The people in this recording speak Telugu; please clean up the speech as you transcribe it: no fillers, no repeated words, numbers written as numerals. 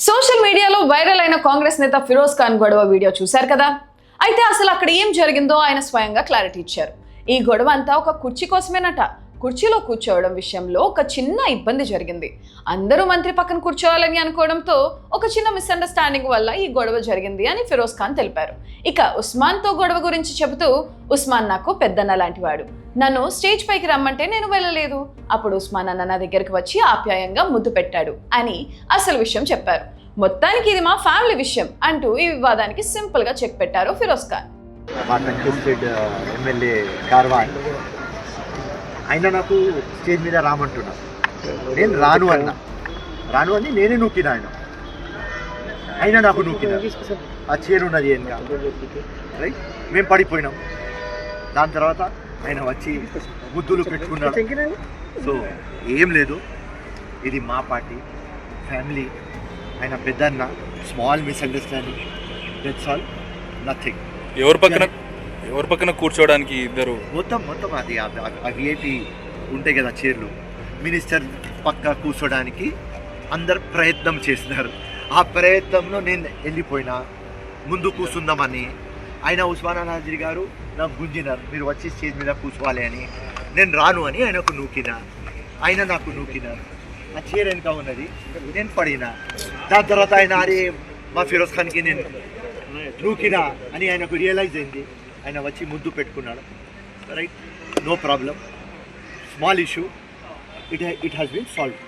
సోషల్ మీడియాలో వైరల్ అయిన కాంగ్రెస్ నేత ఫిరోజ్ ఖాన్ గొడవ వీడియో చూశారు కదా. అయితే అసలు అక్కడ ఏం జరిగిందో ఆయన స్వయంగా క్లారిటీ ఇచ్చారు. ఈ గొడవ అంతా ఒక కుర్చీ కోసమేనట. కుర్చీలో కూర్చోవడం విషయంలో ఒక చిన్న ఇబ్బంది జరిగింది. అందరూ మంత్రి పక్కన కూర్చోవాలని అనుకోవడంతో ఒక చిన్న మిస్అండర్స్టాండింగ్ వల్ల ఈ గొడవ జరిగింది అని ఫిరోజ్ ఖాన్ తెలిపారు. ఇక ఉస్మాన్తో గొడవ గురించి చెబుతూ, ఉస్మాన్ నాకు పెద్దన్న లాంటి వాడు. నన్ను స్టేజ్ పైకి రమ్మంటే నేను వెళ్ళలేదు. అప్పుడు ఉస్మాన్ అన్న నా దగ్గరికి వచ్చి ఆప్యాయంగా ముద్దు పెట్టాడు అని అసలు విషయం చెప్పారు. మొత్తానికి ఇది మా ఫ్యామిలీ విషయం అంటూ ఈ వివాదానికి సింపుల్ గా చెక్ పెట్టారు ఫిరోజ్ ఖాన్. ఆయన నాకు స్టేజ్ మీద రామంటున్నా, నేను రాను అని నేనే నూకినా. ఆయన నాకు నూకినా. ఆ చైర్ ఉన్నది ఏం రైట్, మేము పడిపోయినాం. దాని తర్వాత ఆయన వచ్చి ముద్దులు పెట్టుకున్నాడు. సో ఏం లేదు, ఇది మా పార్టీ ఫ్యామిలీ. ఆయన పెద్దన్న, small misunderstanding, that's all, nothing. ఎవరి పక్కన కూర్చోవడానికి ఇద్దరు మొత్తం అది ఆ విఐపి ఉంటాయి కదా చైర్లు, మినిస్టర్ పక్క కూర్చోడానికి అందరు ప్రయత్నం చేస్తున్నారు. ఆ ప్రయత్నంలో నేను వెళ్ళిపోయినా ముందు కూర్చుందామని. ఆయన ఉస్మాన్ నాజీ గారు నాకు గుంజినారు, మీరు వచ్చి స్టేజ్ మీద కూర్చోవాలి అని. నేను రాను అని ఆయనకు నూకినా, ఆయన నాకు నూకినారు. ఆ చైర్ వెనుక ఉన్నది, నేను పడినా. దాని తర్వాత ఆయన అరే మా ఫిరోజ్ ఖాన్కి నేను నూకినా అని ఆయనకు రియలైజ్ అయింది. ఆయన వచ్చి ముద్దు పెట్టుకున్నాడు. Right, no problem, small issue, it has been solve.